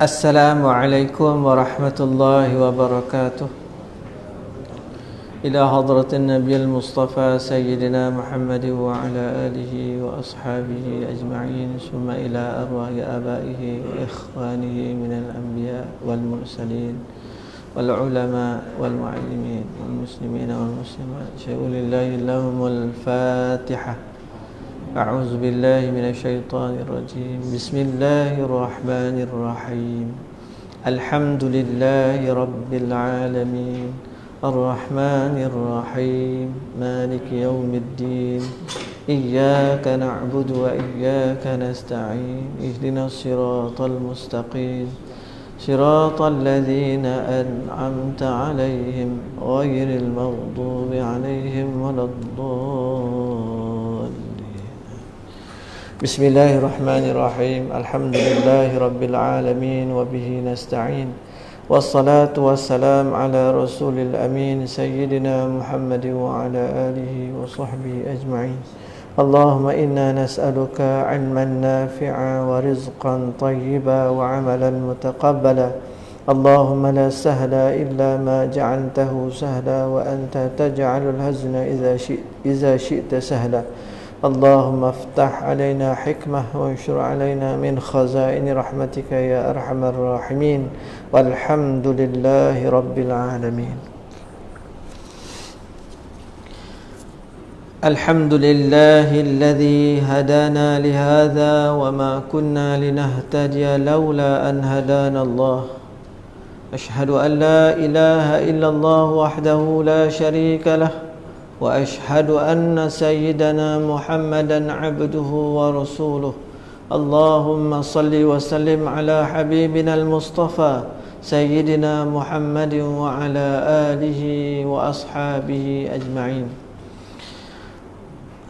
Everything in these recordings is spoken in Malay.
Assalamualaikum warahmatullahi wabarakatuh. Ila hadratin Nabiyyil Mustafa Sayyidina Muhammad wa ala alihi wa ashabihi ajma'in. Summa ila arwahi abaihi wa ikhwanihi minal anbiya wal mursalin wal ulama wal muallimin wal muslimin wal muslimat. Sya'ulillahi lahumul Fatihah. أعوذ بالله من الشيطان الرجيم. بسم الله الرحمن الرحيم. الحمد لله رب العالمين الرحمن الرحيم مالك يوم الدين إياك نعبد وإياك نستعين اهدنا الصراط المستقيم صراط الذين أنعمت عليهم غير المغضوب عليهم ولا الضالين. Bismillahirrahmanirrahim. Alhamdulillahi rabbil alamin wa bihi nasta'in. Wassalatu wassalam ala rasulil amin sayyidina Muhammad wa ala alihi wa sahbihi ajma'in. Allahumma inna nas'aluka 'ilman nafi'a wa rizqan tayyiba wa 'amalan mutaqabbala. Allahumma la sahla illa ma ja'altahu sahla wa anta taj'alul hazna idza syi'ta sahla. اللهم افتح علينا حكمة وانشر علينا من خزائن رحمتك يا أرحم الراحمين والحمد لله رب العالمين. الحمد لله الذي هدانا لهذا وما كنا لنهتدي لولا أن هدانا الله. أشهد أن لا إله إلا الله وحده لا شريك له وأشهد أن سيدنا محمدا عبده ورسوله. اللهم صل وسلم على حبيبنا المصطفى سيدنا محمد وعلى آله وأصحابه أجمعين.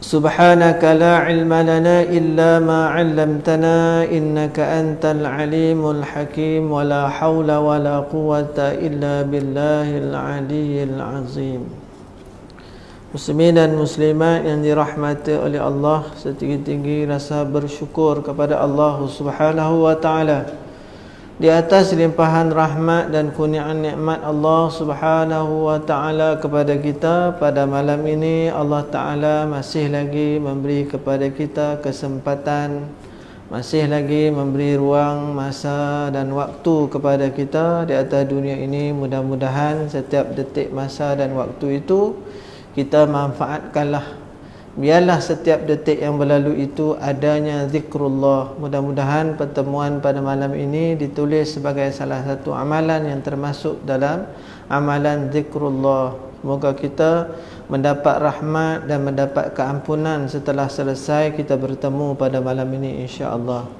سبحانك لا علم لنا إلا ما علمتنا إنك أنت العليم الحكيم ولا حول ولا قوة إلا بالله العلي العظيم. Muslimin dan muslimat yang dirahmati oleh Allah, setinggi-tinggi rasa bersyukur kepada Allah Subhanahu wa taala di atas limpahan rahmat dan kurniaan nikmat Allah Subhanahu wa taala kepada kita. Pada malam ini Allah taala masih lagi memberi kepada kita kesempatan, masih lagi memberi ruang, masa dan waktu kepada kita di atas dunia ini. Mudah-mudahan setiap detik masa dan waktu itu kita manfaatkanlah. Biarlah setiap detik yang berlalu itu adanya zikrullah. Mudah-mudahan pertemuan pada malam ini ditulis sebagai salah satu amalan yang termasuk dalam amalan zikrullah. Semoga kita mendapat rahmat dan mendapat keampunan setelah selesai kita bertemu pada malam ini, insya-Allah.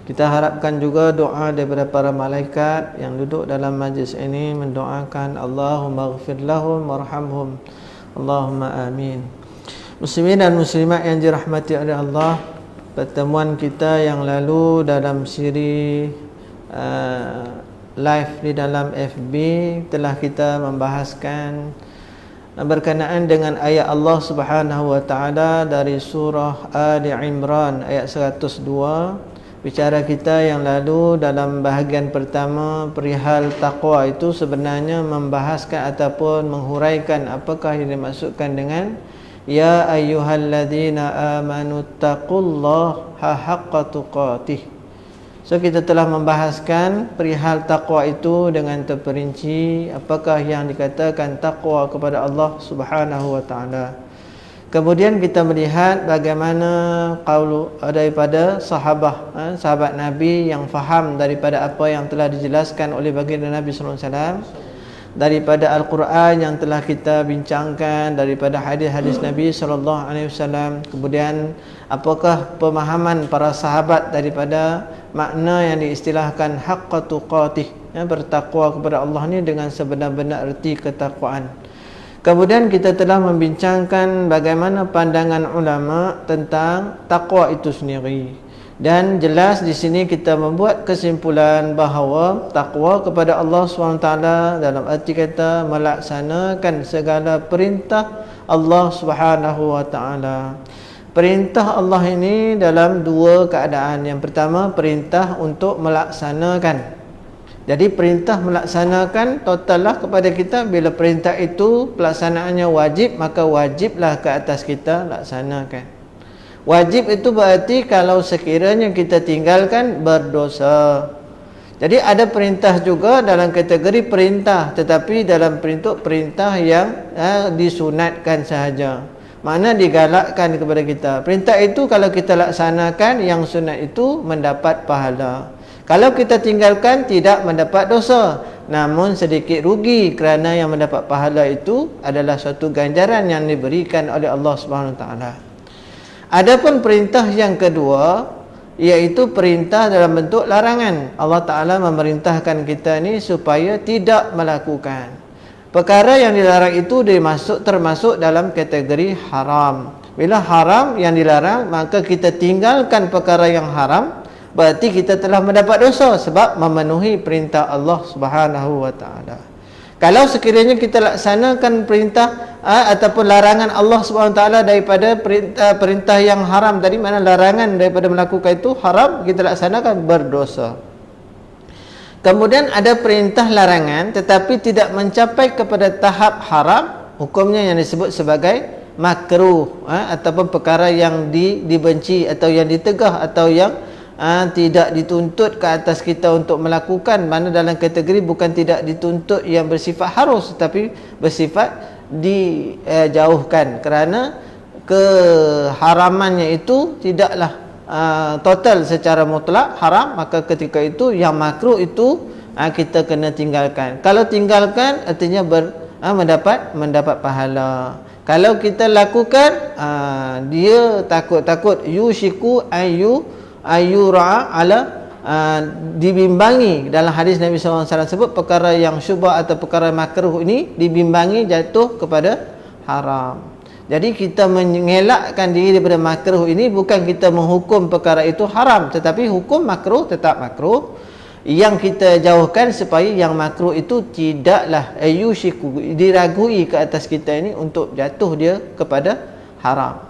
Kita harapkan juga doa daripada para malaikat yang duduk dalam majlis ini mendoakan Allahumma ighfir lahum warhamhum. Allahumma amin. Muslimin dan muslimat yang dirahmati oleh Allah, pertemuan kita yang lalu dalam siri live di dalam FB telah kita membahaskan berkenaan dengan ayat Allah Subhanahu wa taala dari surah Ali Imran ayat 102. Bicara kita yang lalu dalam bahagian pertama perihal taqwa itu sebenarnya membahaskan ataupun menghuraikan apakah yang dimaksudkan dengan ya ayyuhalladzina amanu taqullaha haqqa tuqatih. So kita telah membahaskan perihal taqwa itu dengan terperinci apakah yang dikatakan taqwa kepada Allah Subhanahu wa taala. Kemudian kita melihat bagaimana qaul daripada sahabat Nabi yang faham daripada apa yang telah dijelaskan oleh baginda Nabi sallallahu alaihi wasallam, daripada Al-Quran yang telah kita bincangkan, daripada hadis-hadis Nabi sallallahu alaihi wasallam. Kemudian apakah pemahaman para sahabat daripada makna yang diistilahkan haqqa tuqatih, bertakwa kepada Allah ni dengan sebenar-benar erti ketakwaan. Kemudian kita telah membincangkan bagaimana pandangan ulama tentang takwa itu sendiri. Dan jelas di sini kita membuat kesimpulan bahawa takwa kepada Allah SWT dalam arti kata melaksanakan segala perintah Allah SWT. Perintah Allah ini dalam dua keadaan. Yang pertama, perintah untuk melaksanakan. Jadi perintah melaksanakan total lah kepada kita. Bila perintah itu pelaksanaannya wajib, maka wajiblah ke atas kita laksanakan. Wajib itu berarti kalau sekiranya kita tinggalkan berdosa. Jadi ada perintah juga dalam kategori perintah, tetapi dalam bentuk perintah yang disunatkan sahaja. Makna digalakkan kepada kita. Perintah itu kalau kita laksanakan, yang sunat itu mendapat pahala. Kalau kita tinggalkan, tidak mendapat dosa, namun sedikit rugi, kerana yang mendapat pahala itu adalah suatu ganjaran yang diberikan oleh Allah SWT. Adapun perintah yang kedua, iaitu perintah dalam bentuk larangan. Allah Ta'ala memerintahkan kita ni supaya tidak melakukan perkara yang dilarang. Itu termasuk dalam kategori haram. Bila haram yang dilarang, maka kita tinggalkan perkara yang haram, berarti kita telah mendapat dosa sebab memenuhi perintah Allah Subhanahu wa taala. Kalau sekiranya kita laksanakan perintah ataupun larangan Allah Subhanahu wa taala daripada perintah yang haram tadi, mana larangan daripada melakukan itu haram, kita laksanakan berdosa. Kemudian ada perintah larangan tetapi tidak mencapai kepada tahap haram, hukumnya yang disebut sebagai makruh, ataupun perkara yang dibenci atau yang ditegah atau yang tidak dituntut ke atas kita untuk melakukan. Mana dalam kategori bukan tidak dituntut yang bersifat harus, tetapi bersifat dijauhkan, kerana keharamannya itu tidaklah total secara mutlak haram. Maka ketika itu yang makruh itu kita kena tinggalkan. Kalau tinggalkan artinya mendapat pahala. Kalau kita lakukan, dia takut yushiku ayura ala dibimbangi. Dalam hadis Nabi SAW sebut perkara yang syubhat atau perkara makruh ini dibimbangi jatuh kepada haram. Jadi kita mengelakkan diri daripada makruh ini, bukan kita menghukum perkara itu haram, tetapi hukum makruh tetap makruh. Yang kita jauhkan supaya yang makruh itu tidaklah diragui ke atas kita ini untuk jatuh dia kepada haram.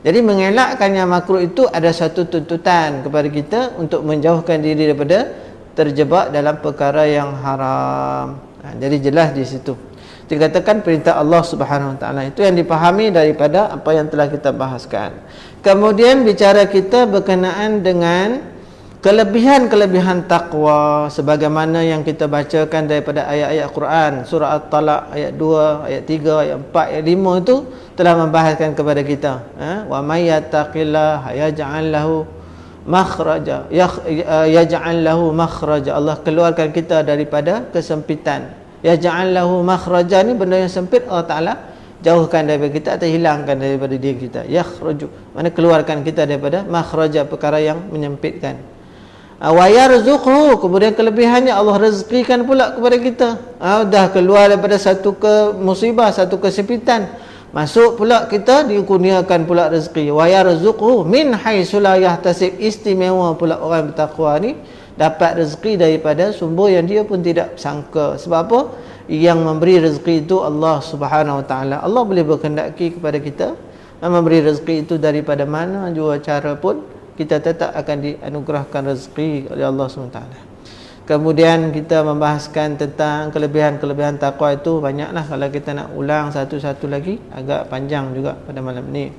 Jadi mengelakkan yang makruh itu ada satu tuntutan kepada kita untuk menjauhkan diri daripada terjebak dalam perkara yang haram. Jadi jelas di situ. Dikatakan perintah Allah Subhanahu Wa Taala itu yang dipahami daripada apa yang telah kita bahaskan. Kemudian bicara kita berkenaan dengan kelebihan-kelebihan takwa, sebagaimana yang kita bacakan daripada ayat-ayat Quran, surah At-Talaq ayat 2, ayat 3, ayat 4, ayat 5 itu telah membahaskan kepada kita, wa may yattaqillaha yaj'al lahu makhraja, yaj'al lahu makhraja. Allah keluarkan kita daripada kesempitan. Yaj'al lahu makhraja ni benda yang sempit, Allah Taala jauhkan daripada kita atau hilangkan daripada diri kita. Yakhruju, mana keluarkan kita daripada makhraja, perkara yang menyempitkan. Wa yarzuqhu, kemudian kelebihannya Allah rezekikan pula kepada kita. Dah keluar daripada satu musibah, satu kesempitan, masuk pula kita dikurniakan pula rezeki. Wa yarzuqhu min haitsu la yahtasib, istimewa pula orang bertakwa ni dapat rezeki daripada sumber yang dia pun tidak sangka. Sebab apa? Yang memberi rezeki itu Allah Subhanahu Wa Taala. Allah boleh berkehendaki kepada kita memberi rezeki itu daripada mana jua cara pun, kita tetap akan dianugerahkan rezeki oleh Allah SWT. Kemudian kita membahaskan tentang kelebihan-kelebihan takwa itu banyaklah. Kalau kita nak ulang satu-satu lagi agak panjang juga pada malam ini.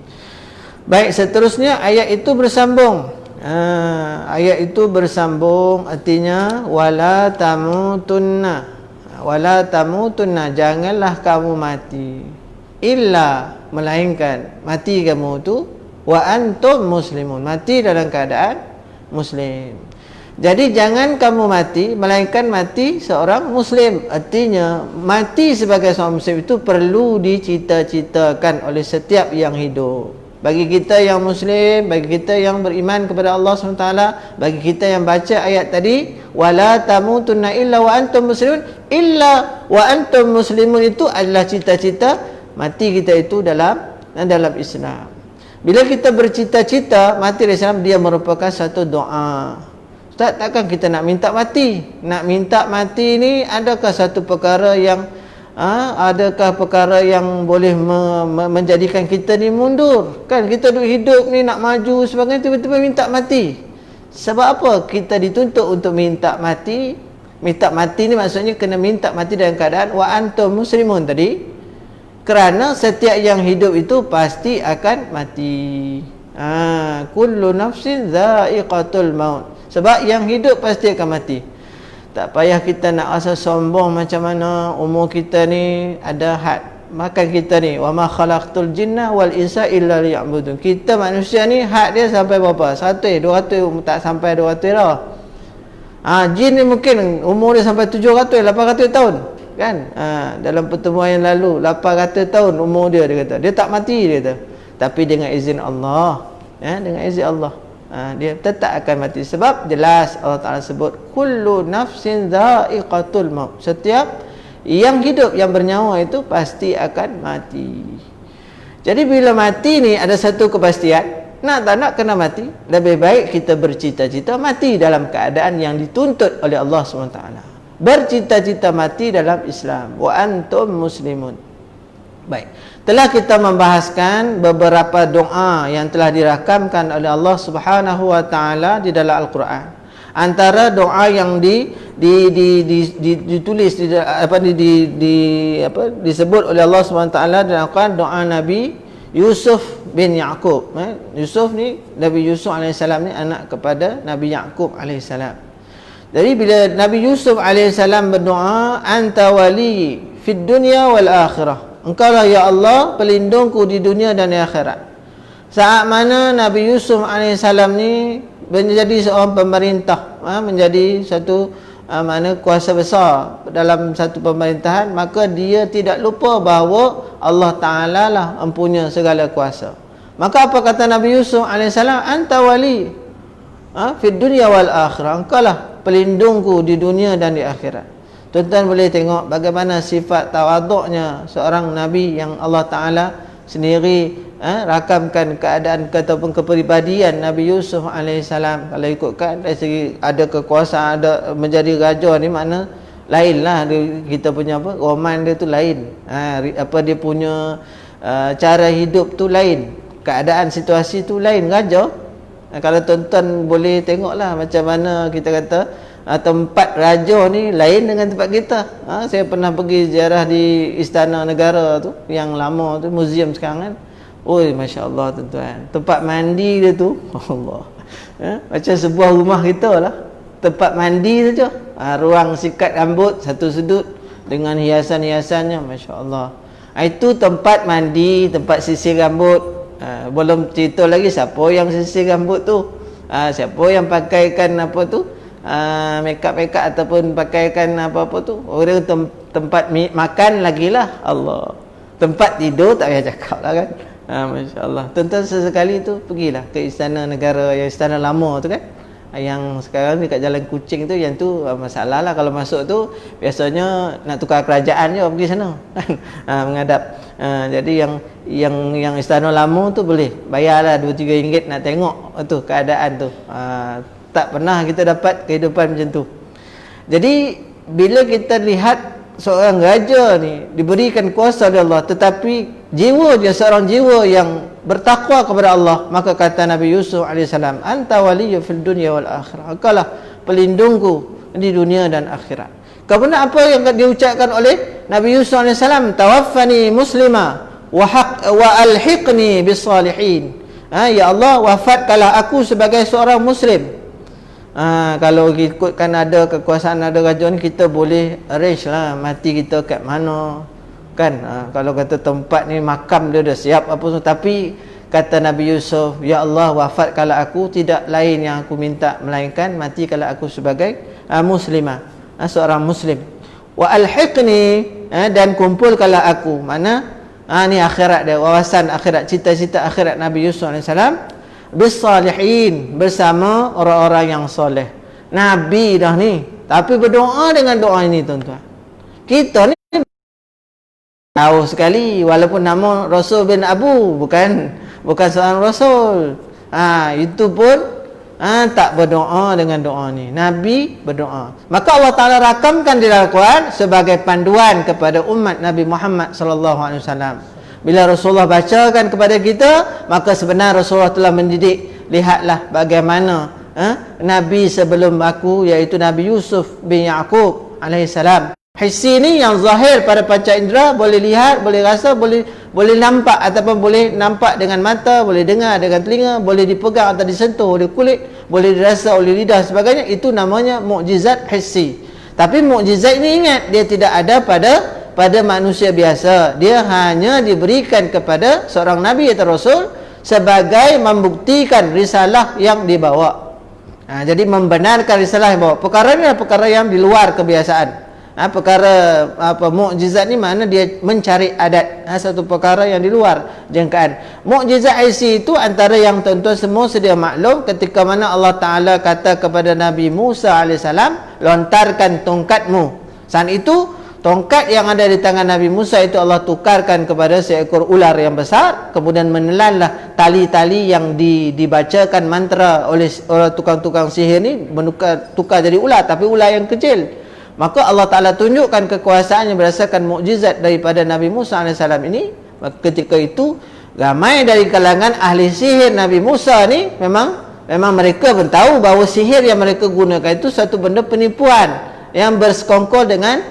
Baik, seterusnya ayat itu bersambung. Ayat itu bersambung, artinya wala tamutunna, wala tamutunna, janganlah kamu mati, illa, melainkan mati kamu tu wa antum muslimun, mati dalam keadaan muslim. Jadi jangan kamu mati melainkan mati seorang muslim. Artinya mati sebagai seorang muslim itu perlu dicita-citakan oleh setiap yang hidup. Bagi kita yang muslim, bagi kita yang beriman kepada Allah SWT, bagi kita yang baca ayat tadi, wala tamutunna illa wa antum muslimun, illa wa antum muslimun, itu adalah cita-cita mati kita itu dalam Islam. Bila kita bercita-cita mati dalam Islam, dia merupakan satu doa. Ustaz, takkan kita nak minta mati? Nak minta mati ni adakah satu perkara yang adakah perkara yang boleh menjadikan kita ni mundur? Kan kita duduk hidup ni nak maju sebagainya, tiba-tiba minta mati. Sebab apa kita dituntut untuk minta mati? Minta mati ni maksudnya kena minta mati dalam keadaan wa antum muslimun tadi. Kerana setiap yang hidup itu pasti akan mati. Kullu nafsin dha'iqatul maut. Sebab yang hidup pasti akan mati. Tak payah kita nak rasa sombong macam mana umur kita ni ada had. Makan kita ni wa ma khalaqtul jinna wal insa illa liya'budun. Kita manusia ni had dia sampai berapa? 100, 200 tak sampai 200 dah. Jin ni mungkin umur dia sampai 700, 800 tahun kan. Dalam pertemuan yang lalu 800 tahun umur dia kata. Dia tak mati dia kata. Tapi dengan izin Allah, dengan izin Allah, dia tetap akan mati. Sebab jelas Allah Taala sebut kullu nafsin dha'iqatul maut. Setiap yang hidup, yang bernyawa itu pasti akan mati. Jadi bila mati ni ada satu kepastian. Nak tak nak kena mati. Lebih baik kita bercita-cita mati dalam keadaan yang dituntut oleh Allah SWT. Bercita-cita mati dalam Islam. Wa antum muslimun. Baik. Telah kita membahaskan beberapa doa yang telah dirakamkan oleh Allah Subhanahu wa taala di dalam Al-Quran. Antara doa yang ditulis disebut oleh Allah Subhanahu wa taala dalam Al-Quran, doa Nabi Yusuf bin Yaqub. Yusuf ni, Nabi Yusuf AS ni anak kepada Nabi Yaqub AS. Jadi bila Nabi Yusuf AS berdoa, anta wali fid dunya wal akhirah, engkau lah ya Allah pelindungku di dunia dan di akhirat. Saat mana Nabi Yusuf AS ni menjadi seorang pemerintah, menjadi satu mana kuasa besar dalam satu pemerintahan, maka dia tidak lupa bahawa Allah Ta'ala lah empunya segala kuasa. Maka apa kata Nabi Yusuf AS? Anta wali fid dunya wal akhirah, engkau lah pelindungku di dunia dan di akhirat. Tuan-tuan boleh tengok bagaimana sifat tawaduknya seorang Nabi yang Allah Ta'ala sendiri rakamkan keadaan ataupun kepribadian Nabi Yusuf AS. Kalau ikutkan dari segi ada kekuasaan, ada menjadi raja ni, makna lain lah kita punya roman dia tu lain. Dia punya cara hidup tu lain, keadaan situasi tu lain raja. Kalau tuan-tuan boleh tengoklah macam mana kita kata tempat raja ni lain dengan tempat kita. Saya pernah pergi ziarah di Istana Negara tu yang lama tu, muzium sekarang kan. Oi, Masya Allah tuan-tuan, tempat mandi dia tu Allah, macam sebuah rumah kita lah. Tempat mandi saja, ruang sikat rambut satu sudut dengan hiasan-hiasannya, Masya Allah. Itu tempat mandi, tempat sisir rambut. Belum cerita lagi siapa yang sisir rambut tu, siapa yang pakaikan apa tu, make-up ataupun pakaikan apa-apa tu. Orang tempat makan lagi lah, Allah. Tempat tidur tak payah cakap lah kan. Masya Allah. Tuan-tuan sesekali tu pergilah ke Istana Negara, yang Istana Lama tu kan, yang sekarang dekat Jalan Kucing tu. Yang tu masalah lah, kalau masuk tu biasanya nak tukar kerajaan je pergi sana kan, menghadap. Jadi yang Istana Lama tu boleh bayarlah 2-3 ringgit nak tengok tu keadaan tu. Tak pernah kita dapat kehidupan macam tu. Jadi bila kita lihat seorang raja ni diberikan kuasa oleh Allah, tetapi jiwa dia seorang jiwa yang bertakwa kepada Allah, maka kata Nabi Yusuf AS, anta waliyyu fil dunya wal akhirah, engkaulah pelindungku di dunia dan akhirat. Kemudian apa yang diucapkan oleh Nabi Yusuf AS? Tawaffani muslima wa alhiqni bis salihin. Ya Allah, wafatkanlah aku sebagai seorang muslim. Kalau ikutkan ada kekuasaan, ada raja ni, kita boleh arrange lah mati kita kat mana kan. Kalau kata tempat ni makam dia dah siap apa semua, tapi kata Nabi Yusuf, ya Allah wafatkanlah aku, tidak lain yang aku minta melainkan matikanlah aku sebagai muslimah, seorang muslim. Wa alhiqni, dan kumpulkanlah aku. Mana ni akhirat dia, wawasan akhirat, cita-cita akhirat Nabi Yusuf AS, bisalihin, bersama orang-orang yang soleh. Nabi dah ni, tapi berdoa dengan doa ini tuan-tuan. Kita ni tahu sekali, walaupun nama Rasul bin Abu, bukan seorang Rasul. Itu pun tak berdoa dengan doa ni. Nabi berdoa. Maka Allah Ta'ala rakamkan di dalam Al-Quran sebagai panduan kepada umat Nabi Muhammad SAW. Bila Rasulullah bacakan kepada kita, maka sebenarnya Rasulullah telah mendidik. Lihatlah bagaimana Nabi sebelum aku, iaitu Nabi Yusuf bin Yaqub alaihissalam. Hissi ni yang zahir pada panca indera, boleh lihat, boleh rasa, boleh nampak, ataupun boleh nampak dengan mata, boleh dengar dengan telinga, boleh dipegang atau disentuh oleh kulit, boleh dirasa oleh lidah sebagainya. Itu namanya mukjizat hissi. Tapi mukjizat ini ingat, dia tidak ada pada manusia biasa. Dia hanya diberikan kepada seorang nabi atau rasul sebagai membuktikan risalah yang dibawa. Jadi membenarkan risalah yang dibawa. Perkara ini adalah perkara yang di luar kebiasaan. Perkara mukjizat ni mana dia mencari adat, satu perkara yang di luar jangkaan. Mukjizat IC itu antara yang tuan-tuan semua sedia maklum, ketika mana Allah Ta'ala kata kepada Nabi Musa alaihissalam, lontarkan tongkatmu. Saat itu tongkat yang ada di tangan Nabi Musa itu Allah tukarkan kepada seekor ular yang besar. Kemudian menelanlah tali-tali yang dibacakan mantra oleh tukang-tukang sihir ni, tukar jadi ular, tapi ular yang kecil. Maka Allah Ta'ala tunjukkan kekuasaannya berdasarkan mukjizat daripada Nabi Musa AS ini. Ketika itu ramai dari kalangan ahli sihir Nabi Musa ni memang mereka pun tahu bahawa sihir yang mereka gunakan itu satu benda penipuan yang bersekongkol dengan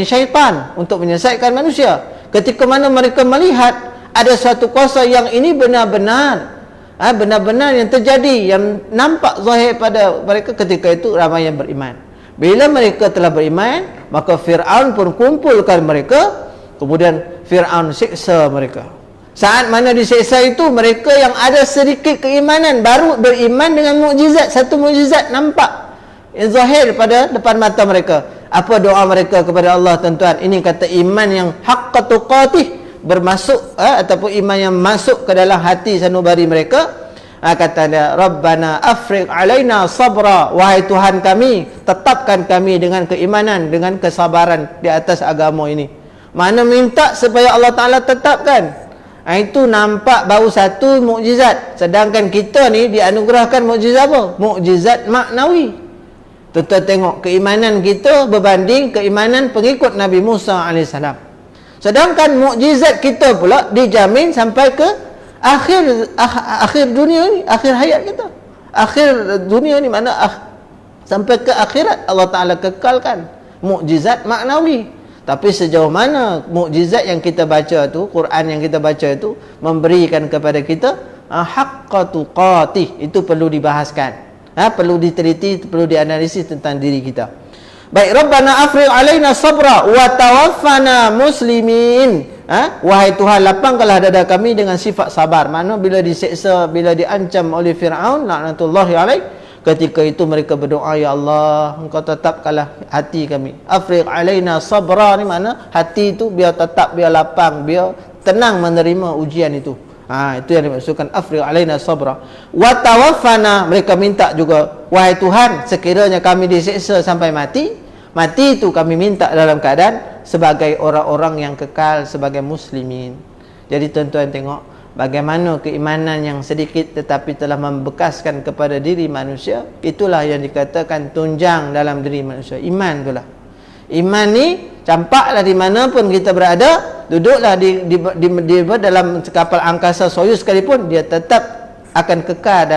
syaitan untuk menyesatkan manusia. Ketika mana mereka melihat ada suatu kuasa yang ini benar-benar yang terjadi, yang nampak zahir pada mereka, ketika itu ramai yang beriman. Bila mereka telah beriman, maka Fir'aun pun kumpulkan mereka, kemudian Fir'aun siksa mereka. Saat mana disiksa itu, mereka yang ada sedikit keimanan baru beriman dengan mukjizat. Satu mukjizat nampak zahir pada depan mata mereka. Apa doa mereka kepada Allah, tuan-tuan? Ini kata iman yang haqqa tuqatih, bermasuk ataupun iman yang masuk ke dalam hati sanubari mereka. Kata dia, Rabbana afriq alaina sabra, wahai Tuhan kami, tetapkan kami dengan keimanan, dengan kesabaran di atas agama ini. Mana minta supaya Allah Ta'ala tetapkan. Itu nampak baru satu mukjizat. Sedangkan kita ni dianugerahkan mukjizat apa? Mukjizat maknawi. Tuan-tuan tengok keimanan kita berbanding keimanan pengikut Nabi Musa AS. Sedangkan mukjizat kita pula dijamin sampai ke akhir dunia ni, akhir hayat kita. Akhir dunia ni mana sampai ke akhirat Allah Ta'ala kekalkan mukjizat maknawi. Tapi sejauh mana mukjizat yang kita baca tu, Quran yang kita baca itu memberikan kepada kita haqqa tuqatih, itu perlu dibahaskan. Perlu diteliti, perlu dianalisis tentang diri kita. Baik, Rabbana afriq alaina sabra wa tawaffana muslimin. Wahai Tuhan, lapangkanlah dada kami dengan sifat sabar. Mana bila diseksa, bila diancam oleh Fir'aun laknatullahi alaih, ketika itu mereka berdoa, ya Allah, engkau tetapkanlah hati kami. Afriq alaina sabra ni mana hati itu biar tetap, biar lapang, biar tenang menerima ujian itu. Itu yang dimaksudkan afriq alaina sabra wa tawaffana. Mereka minta juga, wahai Tuhan, sekiranya kami disiksa sampai mati itu kami minta dalam keadaan sebagai orang-orang yang kekal sebagai muslimin. Jadi tuan-tuan tengok bagaimana keimanan yang sedikit tetapi telah membekaskan kepada diri manusia. Itulah yang dikatakan tunjang dalam diri manusia. Iman itulah. Iman ni campaklah di mana pun kita berada, duduklah di dalam kapal angkasa Soyuz sekalipun, dia tetap akan kekal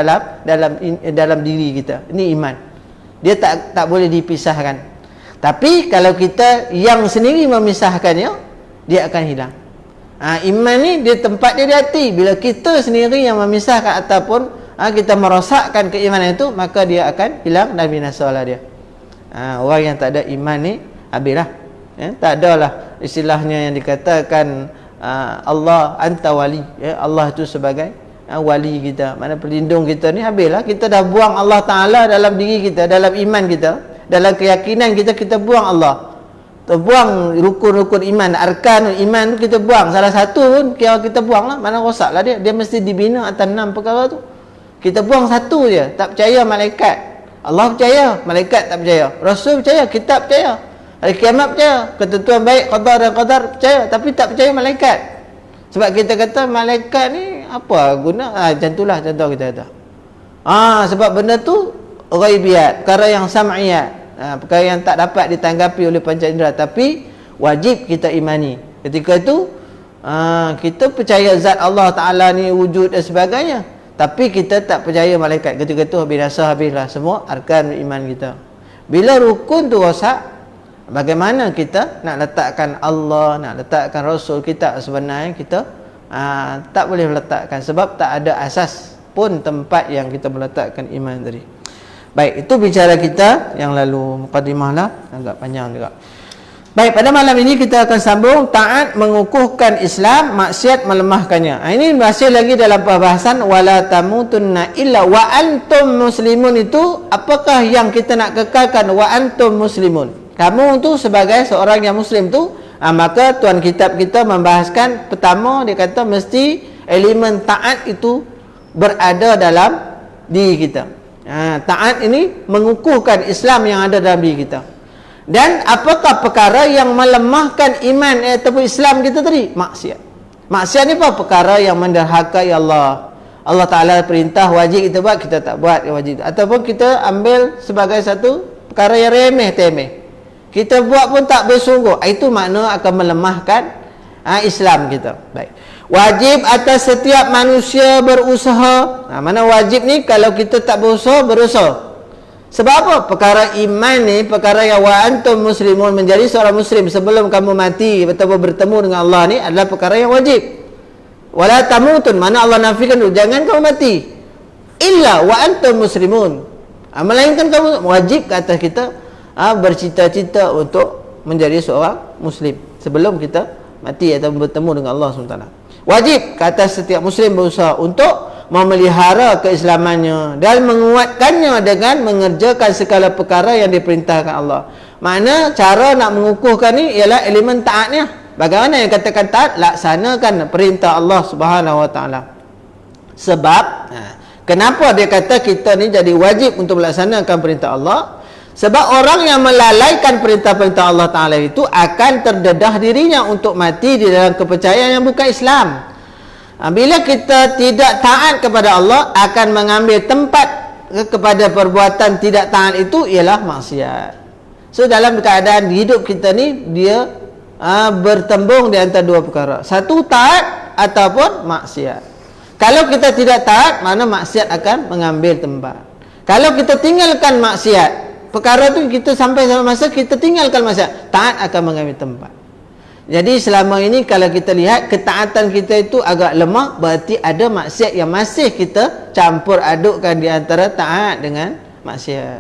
dalam diri kita. Ini iman. Dia tak boleh dipisahkan. Tapi kalau kita yang sendiri memisahkannya, dia akan hilang. Iman ni dia tempat dia di hati. Bila kita sendiri yang memisahkan ataupun kita merosakkan keimanan itu, maka dia akan hilang dan binasalah dia. Orang yang tak ada iman ni habislah. Tak adalah istilahnya yang dikatakan Allah anta wali. Allah itu sebagai wali kita. Mana pelindung kita ni, habislah. Kita dah buang Allah Ta'ala dalam diri kita, dalam iman kita, dalam keyakinan kita, kita buang Allah. Buang rukun-rukun iman, arkan iman tu kita buang. Salah satu pun kita buang lah, mana rosaklah dia. Dia mesti dibina atas 6 perkara tu. Kita buang satu je. Tak percaya malaikat. Allah percaya, malaikat tak percaya. Rasul percaya, kitab percaya. Hari kiamat percaya, ketentuan baik, qadar dan qadar percaya. Tapi tak percaya malaikat. Sebab kita kata malaikat ni apa guna? Macam itulah contoh kita kata. Sebab benda tu ghaibiyat, perkara yang sam'iyat, perkara yang tak dapat ditanggapi oleh panca indera, tapi wajib kita imani. Ketika itu kita percaya zat Allah Ta'ala ni wujud dan sebagainya, Tapi kita tak percaya malaikat. Ketika tu habislah semua arkan iman kita. Bila rukun tu rosak, bagaimana kita nak letakkan Allah, nak letakkan Rasul kita sebenarnya kita tak boleh meletakkan, sebab tak ada asas pun tempat yang kita meletakkan iman tadi. Baik, itu bicara kita yang lalu, mukadimah lah, agak panjang juga. Baik, pada malam ini kita akan sambung taat mengukuhkan Islam, maksiat melemahkannya. Ini masih lagi dalam perbahasan wala tamutunna illa wa antum muslimun. Itu apakah yang kita nak kekalkan wa antum muslimun? Kamu tu sebagai seorang yang muslim tu, maka tuan kitab kita membahaskan pertama, dia kata mesti elemen taat itu berada dalam diri kita. Taat ini mengukuhkan Islam yang ada dalam diri kita. Dan apakah perkara yang melemahkan iman ataupun Islam kita tadi? Maksiat. Maksiat ni apa? Perkara yang menderhakai Allah. Allah Ta'ala perintah wajib kita buat, kita tak buat yang wajib. Ataupun kita ambil sebagai satu perkara yang remeh-temeh, kita buat pun tak bersungguh. Itu makna akan melemahkan Islam kita. Baik. Wajib atas setiap manusia berusaha. Mana wajib ni kalau kita tak berusaha, berdosa. Sebab apa? Perkara iman ni, perkara yang wa antum muslimun, menjadi seorang muslim sebelum kamu mati ataupun bertemu dengan Allah ni adalah perkara yang wajib. Wala tamutun, mana Allah nafikan dulu, jangan kamu mati illa wa antum muslimun. Melainkan kamu wajib ke atas kita bercita-cita untuk menjadi seorang muslim sebelum kita mati atau bertemu dengan Allah SWT. Wajib ke atas setiap muslim berusaha untuk memelihara keislamannya dan menguatkannya dengan mengerjakan segala perkara yang diperintahkan Allah. Makna cara nak mengukuhkan ni ialah elemen taatnya. Bagaimana yang katakan taat? Laksanakan perintah Allah Subhanahu Wa Taala. Sebab kenapa dia kata kita ni jadi wajib untuk melaksanakan perintah Allah? Sebab orang yang melalaikan perintah-perintah Allah Ta'ala itu akan terdedah dirinya untuk mati di dalam kepercayaan yang bukan Islam. Bila kita tidak taat kepada Allah, akan mengambil tempat kepada perbuatan tidak taat itu ialah maksiat. So dalam keadaan hidup kita ni, dia bertembung di antara dua perkara. Satu, taat ataupun maksiat. Kalau kita tidak taat, mana maksiat akan mengambil tempat. Kalau kita tinggalkan maksiat, perkara tu kita sampai sama masa kita tinggalkan maksiat, taat akan mengambil tempat. Jadi selama ini kalau kita lihat ketaatan kita itu agak lemah, berarti ada maksiat yang masih kita campur adukkan di antara taat dengan maksiat.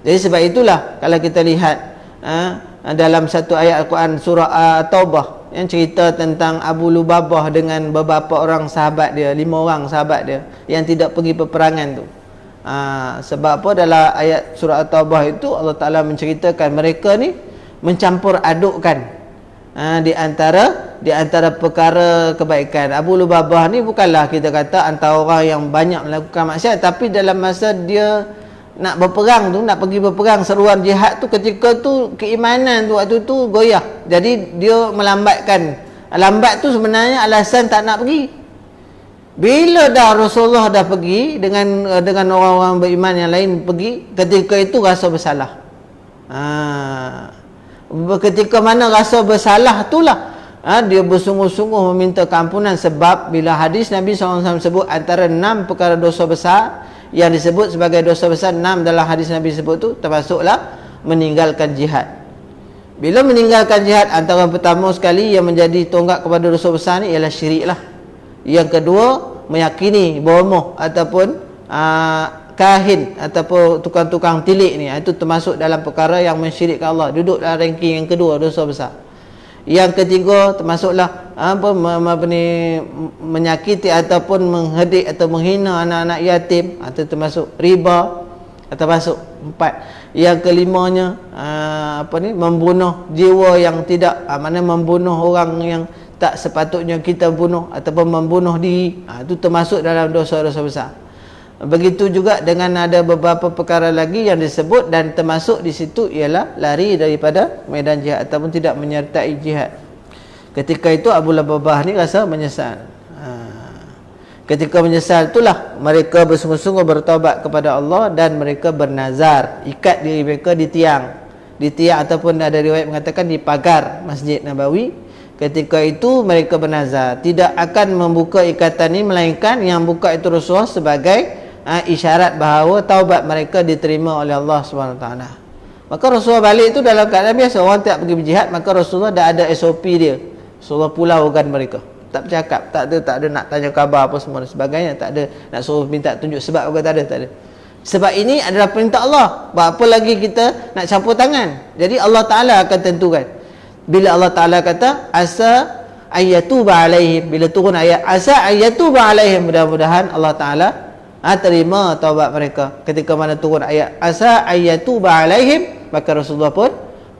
Jadi sebab itulah kalau kita lihat dalam satu ayat Al-Quran surah Taubah yang cerita tentang Abu Lubabah dengan beberapa orang sahabat dia, 5 orang sahabat dia yang tidak pergi peperangan tu. Sebab apa? Dalam ayat surah At-Taubah itu Allah Ta'ala menceritakan mereka ni mencampur adukkan di antara perkara kebaikan. Abu Lubabah ni bukanlah kita kata antara orang yang banyak melakukan maksiat, tapi dalam masa dia nak berperang tu, nak pergi berperang, seruan jihad tu, ketika tu keimanan tu waktu tu goyah. Jadi dia melambatkan. Lambat tu sebenarnya alasan tak nak pergi. Bila dah Rasulullah dah pergi dengan orang-orang beriman yang lain pergi, ketika itu rasa bersalah. Ketika mana rasa bersalah itulah dia bersungguh-sungguh meminta keampunan. Sebab bila hadis Nabi SAW sebut antara 6 perkara dosa besar yang disebut sebagai dosa besar, 6 dalam hadis Nabi sebut tu termasuklah meninggalkan jihad. Bila meninggalkan jihad, antara pertama sekali yang menjadi tonggak kepada dosa besar ni ialah syirik lah. Yang kedua, meyakini bomoh ataupun kahin ataupun tukang-tukang tilik ni, itu termasuk dalam perkara yang mensyirikkan Allah, duduk dalam ranking yang kedua dosa besar. Yang ketiga termasuklah menyakiti ataupun menghedik atau menghina anak-anak yatim, itu termasuk riba, atau masuk 4. Yang kelimanya membunuh jiwa yang tidak, mana membunuh orang yang tak sepatutnya kita bunuh ataupun membunuh diri, itu termasuk dalam dosa-dosa besar. Begitu juga dengan ada beberapa perkara lagi yang disebut, dan termasuk di situ ialah lari daripada medan jihad ataupun tidak menyertai jihad. Ketika itu Abu Lubabah ni rasa menyesal. Ketika menyesal itulah mereka bersungguh-sungguh bertaubat kepada Allah dan mereka bernazar, ikat diri mereka di tiang ataupun ada riwayat mengatakan di pagar Masjid Nabawi. Ketika itu mereka bernazar tidak akan membuka ikatan ini, melainkan yang buka itu Rasulullah sebagai isyarat bahawa taubat mereka diterima oleh Allah SWT. Maka Rasulullah balik itu dalam keadaan biasa. Orang tak pergi berjihad, maka Rasulullah dah ada SOP dia. Rasulullah pulaukan mereka, tak bercakap, tak ada nak tanya khabar apa semua dan sebagainya, tak ada nak suruh minta tunjuk sebab apa, tak ada. Sebab ini adalah perintah Allah. Apa lagi kita nak campur tangan? Jadi Allah Ta'ala akan tentukan. Bila Allah Ta'ala kata asa ayyatuba alaihim, bila turun ayat asa ayyatuba alaihim, mudah-mudahan Allah Ta'ala terima taubat mereka. Ketika mana turun ayat asa ayyatuba alaihim, maka Rasulullah pun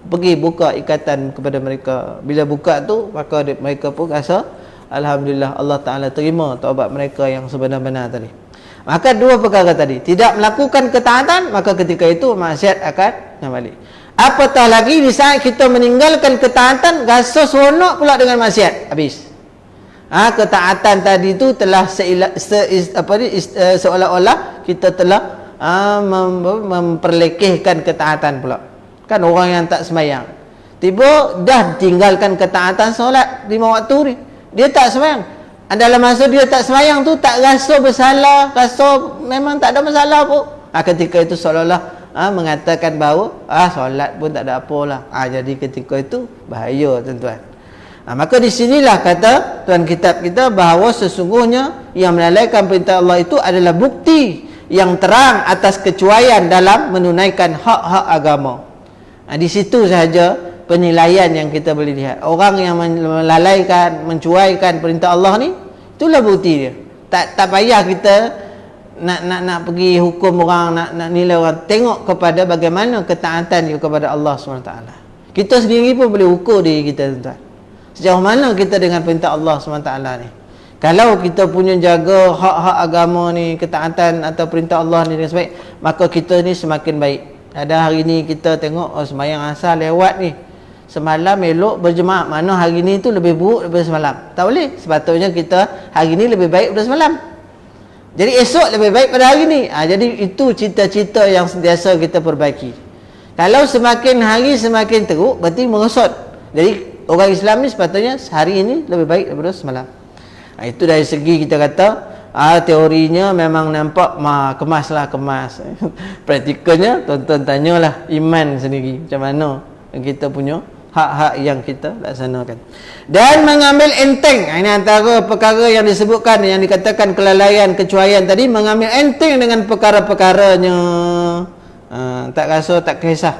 pergi buka ikatan kepada mereka. Bila buka tu, maka mereka pun rasa alhamdulillah Allah Ta'ala terima taubat mereka yang sebenar-benar tadi. Maka dua perkara tadi, tidak melakukan ketaatan, maka ketika itu maksiat akan kembali. Apatah lagi di saat kita meninggalkan ketaatan, rasa seronok pula dengan maksiat, habis. Ketaatan tadi itu telah seolah-olah kita telah memperlekehkan ketaatan pula. Kan orang yang tak sembahyang, tiba dah tinggalkan ketaatan solat 5 waktu ni, dia tak sembahyang. Dalam masa dia tak sembahyang tu tak rasa bersalah, rasa memang tak ada masalah pun. Ketika itu seolah-olah mengatakan bahawa solat pun tak ada apalah. Jadi ketika itu bahaya tuan-tuan. Maka di sinilah kata tuan kitab kita bahawa sesungguhnya yang melalaikan perintah Allah itu adalah bukti yang terang atas kecuaian dalam menunaikan hak-hak agama. Di situ sahaja penilaian yang kita boleh lihat. Orang yang melalaikan, mencuaikan perintah Allah ni, itulah bukti dia. Tak payah kita nak pergi hukum orang, nak nilai orang. Tengok kepada bagaimana ketaatan dia kepada Allah SWT. Kita sendiri pun boleh ukur diri kita, tuan-tuan. Sejauh mana kita dengan perintah Allah SWT ni. Kalau kita punya jaga hak-hak agama ni, ketaatan atau perintah Allah ni dengan sebaik, maka kita ni semakin baik. Ada hari ni kita tengok sembahyang asar lewat ni, semalam elok berjemaah, mana hari ni tu lebih buruk daripada semalam. Tak boleh. Sepatutnya kita hari ni lebih baik daripada semalam. Jadi esok lebih baik pada hari ni. Jadi itu cita-cita yang sentiasa kita perbaiki. Kalau semakin hari semakin teruk, berarti merosot. Jadi orang Islam ni sepatutnya hari ini lebih baik daripada semalam. Itu dari segi kita kata teorinya memang nampak kemas. Praktikalnya tuan-tuan tanyalah iman sendiri, macam mana kita punya hak-hak yang kita laksanakan. Dan mengambil enteng, ini antara perkara yang disebutkan, yang dikatakan kelalaian, kecuaian tadi, mengambil enteng dengan perkara-perkaranya. Tak rasa, tak kisah.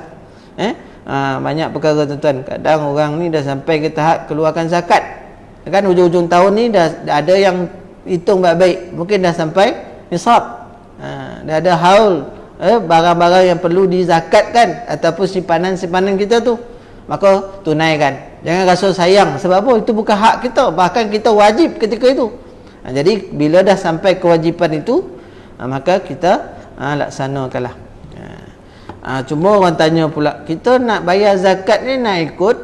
Banyak perkara tuan-tuan. Kadang orang ni dah sampai ke tahap keluarkan zakat, kan hujung-hujung tahun ni dah ada yang hitung baik-baik, mungkin dah sampai nisab, dah ada haul barang-barang yang perlu dizakatkan ataupun simpanan-simpanan kita tu, maka tunaikan. Jangan rasa sayang, sebab apa? Itu bukan hak kita, bahkan kita wajib ketika itu. Jadi bila dah sampai kewajipan itu, maka kita laksanakanlah. Cuma orang tanya pula, kita nak bayar zakat ni nak ikut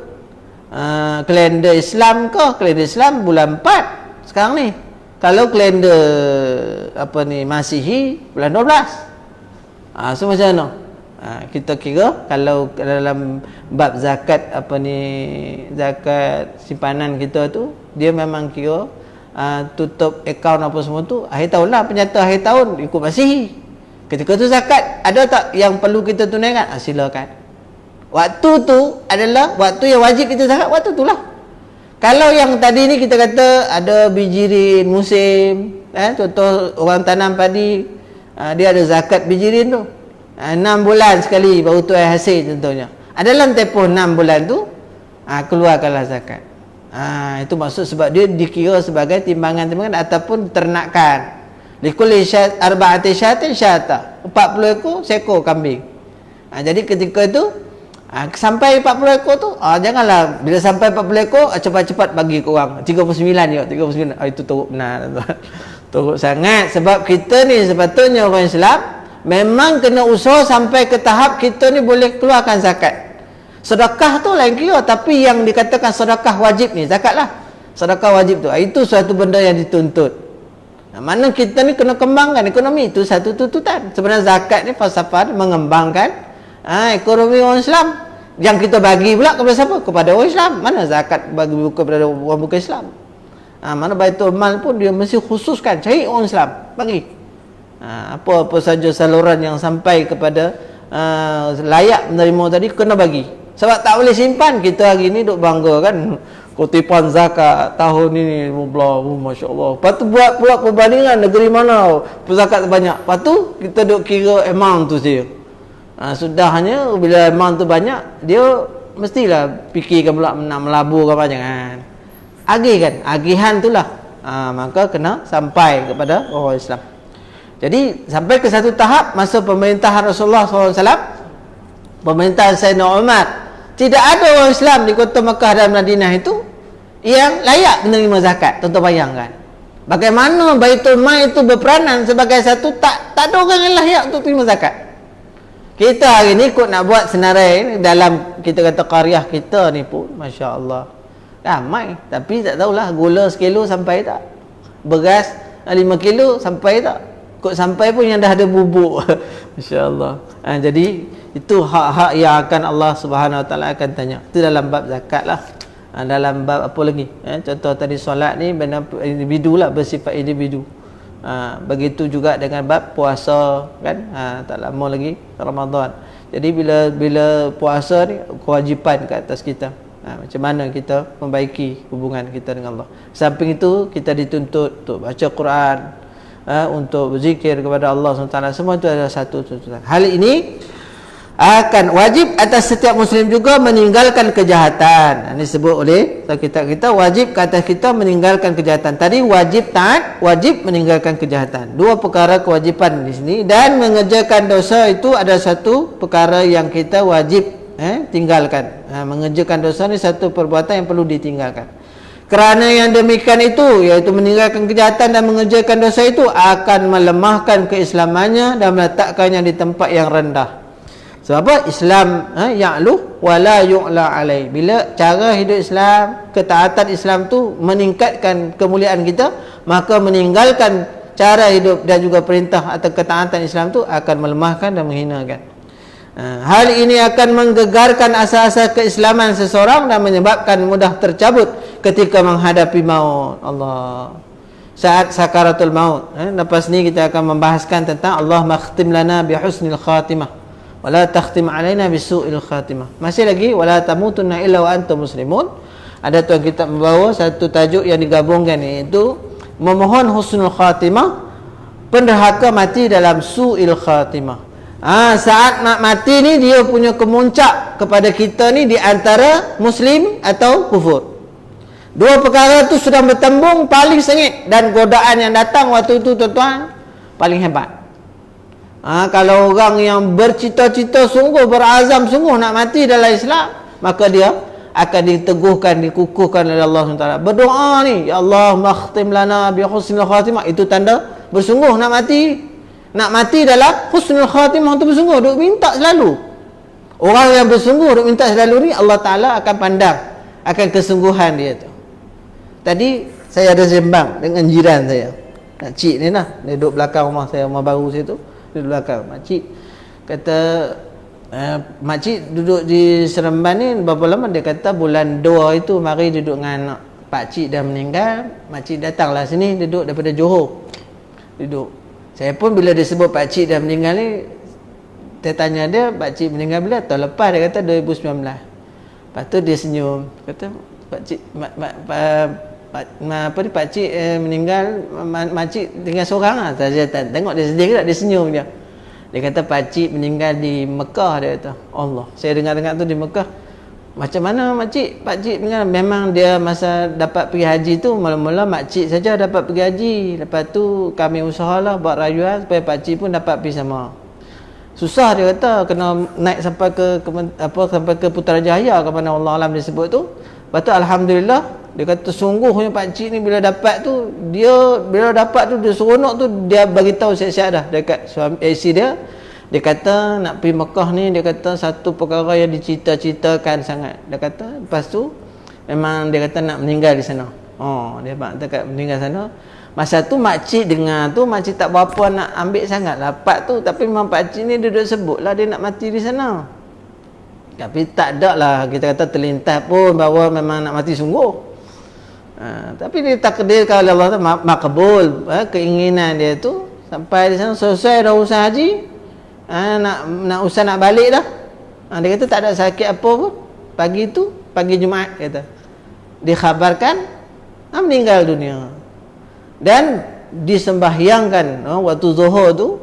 kalender Islam ke? Kalender Islam bulan 4 sekarang ni. Kalau kalender Masihi bulan 12. So macam mana? Kita kira kalau dalam bab zakat zakat simpanan kita tu, dia memang kira tutup akaun apa semua tu akhir tahun lah, penyata akhir tahun ikut Masihi. Ketika tu zakat ada tak yang perlu kita tunaikan? Silakan. Waktu tu adalah waktu yang wajib kita zakat, waktu tu lah. Kalau yang tadi ni kita kata ada bijirin musim, contoh orang tanam padi, dia ada zakat bijirin tu, 6 bulan sekali baru tuai hasil contohnya. Dalam tempoh 6 bulan tu keluarkanlah zakat. Itu maksud sebab dia dikira sebagai timbangan-timbangan ataupun ternakan. Likulli arba'ati syatin syata, 40 ekor seekor kambing. Jadi ketika itu sampai 40 ekor tu, janganlah bila sampai 40 ekor cepat-cepat bagi ke orang 39 je, 39. Itu teruk benar. Teruk sangat, sebab kita ni sepatutnya orang Islam memang kena usaha sampai ke tahap kita ni boleh keluarkan zakat. Sedekah tu lain kira, tapi yang dikatakan sedekah wajib ni zakat lah. Sedekah wajib tu, itu suatu benda yang dituntut. Mana kita ni kena kembangkan ekonomi, itu satu tuntutan. Sebenarnya zakat ni falsafah mengembangkan ekonomi orang Islam. Yang kita bagi pula kepada siapa? Kepada orang Islam. Mana zakat bagi kepada orang bukan Islam? Mana Baitul Mal pun dia mesti khususkan cari orang Islam bagi. Apa-apa saja saluran yang sampai kepada layak menerima tadi kena bagi. Sebab tak boleh simpan. Kita hari ni duk bangga kan kutipan zakat tahun ini, masya-Allah. Lepas tu buat pula perbandingan negeri mana zakat terbanyak. Lepas tu kita duk kira amount tu saja. Sudahnya bila amount tu banyak, dia mestilah fikirkan pula nak melaburkan apa jangan. Agih kan? Agihan itulah. Maka kena sampai kepada orang Islam. Jadi sampai ke satu tahap masa pemerintahan Rasulullah SAW, pemerintahan Sayyidina Umar, tidak ada orang Islam di kota Mekah dan Madinah itu yang layak menerima zakat. Tuan-tuan bayangkan bagaimana Baitul Mal itu berperanan sebagai satu tak ada orang yang layak untuk terima zakat. Kita hari ni kot nak buat senarai dalam kita kata qaryah kita ni pun masya-Allah ramai, tapi tak tahulah gula sekilo sampai tak, beras 5 kilo sampai tak, kot sampai pun yang dah ada bubuk. Masya-Allah. Jadi itu hak-hak yang akan Allah Subhanahu Wa Taala akan tanya. Itu dalam bab zakat lah. Dalam bab apa lagi? Contoh tadi solat ni benda individu lah, bersifat individu. Begitu juga dengan bab puasa kan. Tak lama lagi Ramadan. Jadi bila puasa ni kewajipan ke atas kita. Macam mana kita membaiki hubungan kita dengan Allah. Samping itu kita dituntut untuk baca Quran, untuk berzikir kepada Allah SWT. Semua itu adalah satu tuntutan. Hal ini akan wajib atas setiap Muslim juga meninggalkan kejahatan. Ini disebut oleh kitab kita, wajib ke atas kita meninggalkan kejahatan. Tadi wajib taat, wajib meninggalkan kejahatan. Dua perkara kewajipan di sini. Dan mengerjakan dosa itu ada satu perkara yang kita wajib tinggalkan. Mengerjakan dosa ni satu perbuatan yang perlu ditinggalkan. Kerana yang demikian itu, iaitu meninggalkan kejahatan dan mengerjakan dosa itu, akan melemahkan keislamannya dan meletakkannya di tempat yang rendah. Sebab apa? Islam ya'lu wa la yu'la alai. Bila cara hidup Islam, ketaatan Islam tu meningkatkan kemuliaan kita, maka meninggalkan cara hidup dan juga perintah atau ketaatan Islam tu akan melemahkan dan menghinakan. Hal ini akan menggegarkan asas-asas keislaman seseorang dan menyebabkan mudah tercabut ketika menghadapi maut. Allah. Saat sakaratul maut. Lepas ni kita akan membahaskan tentang Allah makhtim lana bi husnil khatimah wala takhtim alaina bisu'il khatimah. Masih lagi wala tamutunna illa wa antum muslimun. Ada tuan kita membawa satu tajuk yang digabungkan, iaitu memohon husnul khatimah, penderhaka mati dalam su'il khatimah. Saat nak mati ni dia punya kemuncak kepada kita ni di antara muslim atau kufur. Dua perkara tu sudah bertembung paling sengit, dan godaan yang datang waktu itu tuan-tuan paling hebat. Kalau orang yang bercita-cita sungguh, berazam sungguh nak mati dalam Islam, maka dia akan diteguhkan, dikukuhkan oleh Allah SWT. Berdoa ni, ya Allah makhtim lana bi husnil khatimah, itu tanda bersungguh nak mati. Nak mati dalam husnul khatimah tu bersungguh, duk minta selalu. Orang yang bersungguh duk minta selalu ni, Allah Ta'ala akan pandang akan kesungguhan dia tu. Tadi saya ada sembang dengan jiran saya, makcik ni lah, dia duduk belakang rumah saya, rumah baru saya tu, dia duduk belakang. Makcik kata, makcik duduk di Seremban ni berapa lama? Dia kata bulan 2 itu mari duduk dengan anak. Pakcik dah meninggal, makcik datanglah sini, duduk daripada Johor, duduk. Saya pun bila dia sebut pakcik dah meninggal ni, saya tanya dia, pakcik meninggal bila? Tahun lepas. Dia kata 2019. Lepas tu dia senyum, kata pakcik apa ni, pakcik meninggal, makcik tinggal seorang lah. Saya tengok dia sedih ke tak, dia senyum dia. Dia kata pakcik meninggal di Mekah. Dia kata Allah, saya dengar-dengar tu di Mekah. Macam mana pakcik meninggal? Memang dia masa dapat pergi haji tu, mula-mula makcik saja dapat pergi haji. Lepas tu kami usahalah buat rayuan supaya pakcik pun dapat pergi sama. Susah dia kata, kena naik sampai ke Putrajaya ke mana Allah Alam disebut tu. Lepas tu alhamdulillah, dia kata sungguhnya pakcik ni bila dapat tu, dia seronok tu, dia bagi tahu siap-siap dah dekat suami AC dia. Dia kata nak pergi Mekah ni, dia kata satu perkara yang dicita-citakan sangat. Dia kata lepas tu memang dia kata nak meninggal di sana. Dia dekat meninggal sana. Masa tu makcik dengar tu, makcik tak berapa nak ambil sangat lapat tu, tapi memang pakcik ni dia duduk sebut lah dia nak mati di sana. Tapi tak ada lah kita kata terlintas pun bahawa memang nak mati sungguh. Tapi ditakdirkan oleh Allah tu makbul, keinginan dia tu sampai di sana selesai dah usaha haji, nak usaha nak balik dah. Dia kata tak ada sakit apa pun. Pagi Jumaat kata dikhabarkan meninggal dunia. Dan disembahyangkan waktu zuhur tu,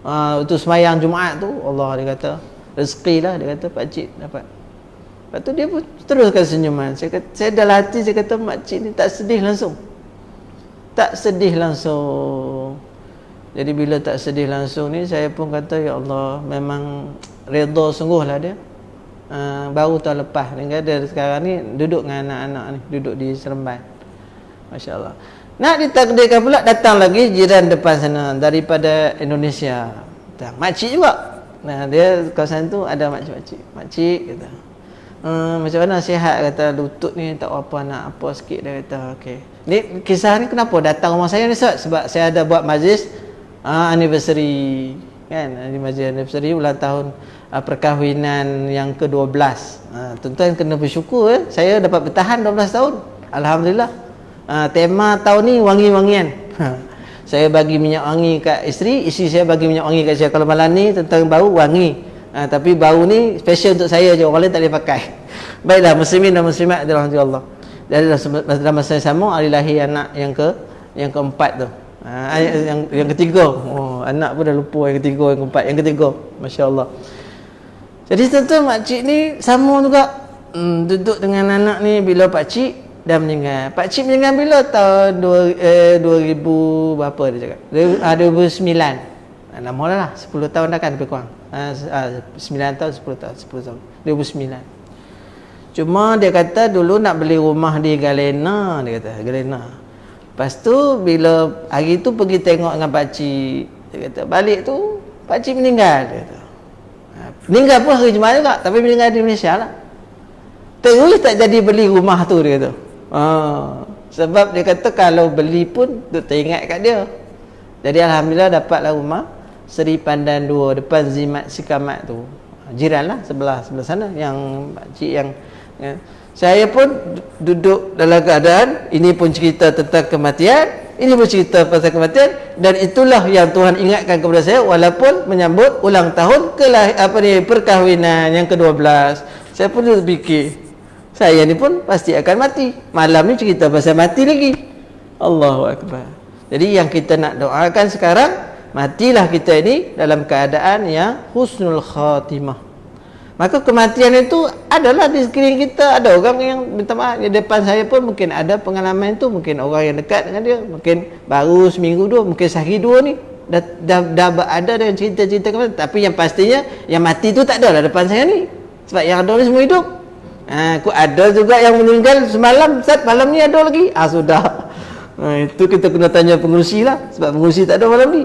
waktu sembahyang Jumaat tu, Allah dia kata rezeki lah, dia kata pakcik dapat. Lepas tu dia pun teruskan senyuman. Saya dalam hati saya kata makcik ni tak sedih langsung. Tak sedih langsung. Jadi bila tak sedih langsung ni, saya pun kata ya Allah, memang redha sungguh lah dia. Baru tahun lepas ni ada sekarang ni duduk dengan anak-anak ni, duduk di Seremban. Masya-Allah. Nak ditakdirkan pula datang lagi jiran depan sana daripada Indonesia. Makcik juga. Nah, dia kawasan tu ada makcik-makcik. Makcik kata, macam mana sihat, kata lutut ni tak apa, nak apa sikit, dia kata okey. Ni kisah ni kenapa datang rumah saya ni Ustaz? Sebab saya ada buat majlis anniversary kan, majlis anniversary ulang tahun perkahwinan yang ke-12. Tuan-tuan kena bersyukur saya dapat bertahan 12 tahun. Alhamdulillah. Tema tahun ni wangi-wangian. Saya bagi minyak wangi kat isteri saya bagi minyak wangi kat saya. Kalau malam ni tentang bau wangi. Tapi bau ni special untuk saya je, orang lain tak boleh pakai. Baiklah muslimin dan muslimat dirahmati Allah. Dan dalam masa yang sama hari lahir anak yang keempat tu. Yang ketiga. Anak pun dah lupa yang ketiga, yang keempat, yang ketiga. Masya-Allah. Jadi tentu makcik ni sama juga. Duduk dengan anak ni bila pakcik dah meninggal. Pakcik meninggal bila? Tahun 2000 berapa dia cakap? 2009. Lama lah 10 tahun dah kan lebih kurang. 9 tahun 10 tahun 2009. Cuma dia kata dulu nak beli rumah di Galena, dia kata Galena. Lepas tu bila hari tu pergi tengok dengan pakcik, dia kata balik tu pakcik meninggal, dia kata. Meninggal pun hari Jumaat juga, tapi meninggal di Malaysia lah. Terus tak jadi beli rumah tu, dia kata. Sebab dia kata kalau beli pun teringat kat dia. Jadi alhamdulillah dapatlah rumah Seri Pandan 2 depan Zimat Sikamat tu. Jiran lah sebelah sana yang pakcik yang saya pun duduk dalam keadaan ini pun cerita tentang kematian, ini pun cerita pasal kematian, dan itulah yang Tuhan ingatkan kepada saya walaupun menyambut ulang tahun perkahwinan yang ke-12. Saya pun fikir saya ni pun pasti akan mati. Malam ni cerita pasal mati lagi. Allahu Akbar. Jadi yang kita nak doakan sekarang, matilah kita ini dalam keadaan yang husnul khatimah. Maka kematian itu adalah di sekeliling kita. Ada orang yang minta maaf di depan saya pun mungkin ada pengalaman itu, mungkin orang yang dekat dengan dia, mungkin baru seminggu dua, mungkin sehari dua ni dah ada dengan cerita-cerita kematian. Tapi yang pastinya yang mati itu tak ada lah depan saya ni. Sebab yang ada ni semua hidup. Ada juga yang meninggal semalam, Ustaz, malam ni ada lagi. Sudah. Itu kita kena tanya pengurusi lah. Sebab pengurusi tak ada malam ni.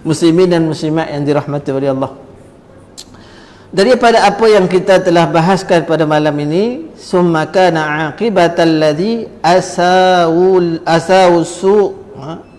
Muslimin dan muslimat yang dirahmati oleh Allah. Daripada apa yang kita telah bahaskan pada malam ini, summa kana aqibatal ladzi asawu su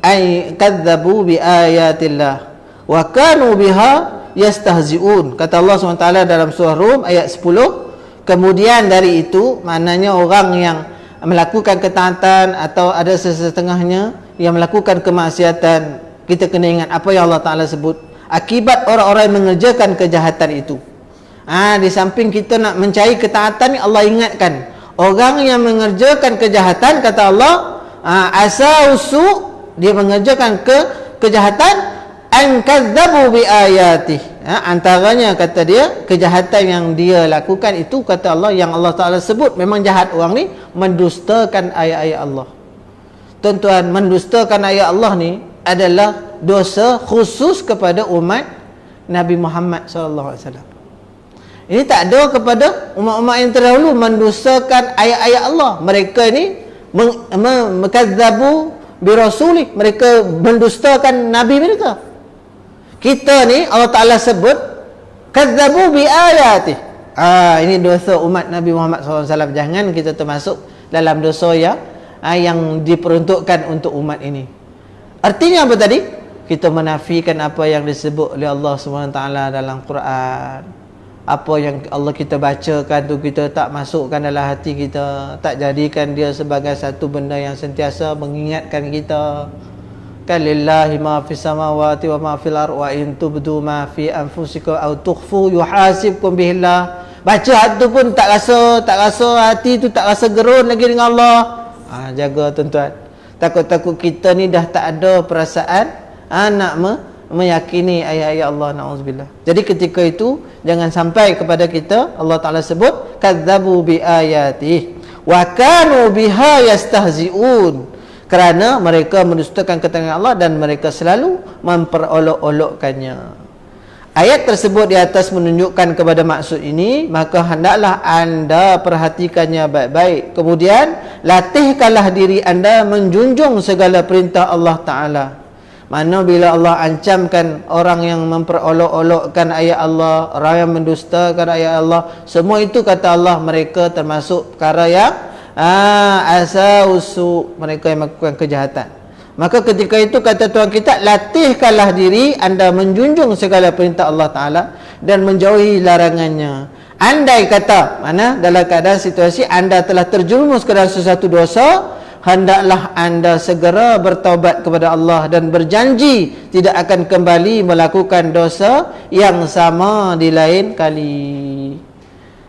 ay kadzabu bi ayatillah wa kanu biha yastahzi'un. Kata Allah SWT dalam surah Rum ayat 10, kemudian dari itu maknanya orang yang melakukan ketaatan atau ada sesetengahnya yang melakukan kemaksiatan, kita kena ingat apa yang Allah Ta'ala sebut akibat orang-orang yang mengerjakan kejahatan itu. Di samping kita nak mencari ketaatan ni, Allah ingatkan orang yang mengerjakan kejahatan, kata Allah asausu, dia mengerjakan kejahatan, an kadzabu bi ayati. Antaranya kata dia kejahatan yang dia lakukan itu, kata Allah, yang Allah Ta'ala sebut memang jahat orang ni, mendustakan ayat-ayat Allah. Tuan-tuan, mendustakan ayat Allah ni adalah dosa khusus kepada umat Nabi Muhammad SAW. Ini tak ada kepada umat-umat yang terdahulu mendustakan ayat-ayat Allah. Mereka ini mengkazzabu bi rasulih, mereka mendustakan nabi mereka. Kita ni Allah Ta'ala sebut kazzabu bi ayatih. Ini dosa umat Nabi Muhammad SAW. Jangan kita termasuk dalam dosa yang diperuntukkan untuk umat ini. Artinya apa tadi? Kita menafikan apa yang disebut oleh Allah SWT dalam Quran. apa yang Allah kita bacakan tu kita tak masukkan dalam hati kita, tak jadikan dia sebagai satu benda yang sentiasa mengingatkan kita. Kan lillahi ma fis samawati wa ma fil ardi wa in tubdu ma fi anfusikum aw tukhfu yuhasibkum bihillah. Baca tu pun tak rasa hati tu tak rasa gerun lagi dengan Allah. Jaga tuan-tuan. Takut-takut kita ni dah tak ada perasaan nak meyakini ayat-ayat Allah, na'udzubillah. Jadi ketika itu jangan sampai kepada kita Allah Ta'ala sebut kadzabu bi ayati wa kanu biha yastahzi'un, kerana mereka mendustakan keterangan Allah dan mereka selalu memperolok-olokkannya. Ayat tersebut di atas menunjukkan kepada maksud ini, maka hendaklah anda perhatikannya baik-baik. Kemudian latihkanlah diri anda menjunjung segala perintah Allah Ta'ala. Mana bila Allah ancamkan orang yang memperolok-olokkan ayat Allah, orang yang mendustakan ayat Allah, semua itu kata Allah mereka termasuk perkara yang asausu, mereka yang melakukan kejahatan. Maka ketika itu kata Tuhan kita, latihkanlah diri anda menjunjung segala perintah Allah Ta'ala dan menjauhi larangannya. Andai kata mana dalam keadaan situasi anda telah terjerumus ke dalam sesuatu dosa, hendaklah anda segera bertaubat kepada Allah dan berjanji tidak akan kembali melakukan dosa yang sama di lain kali.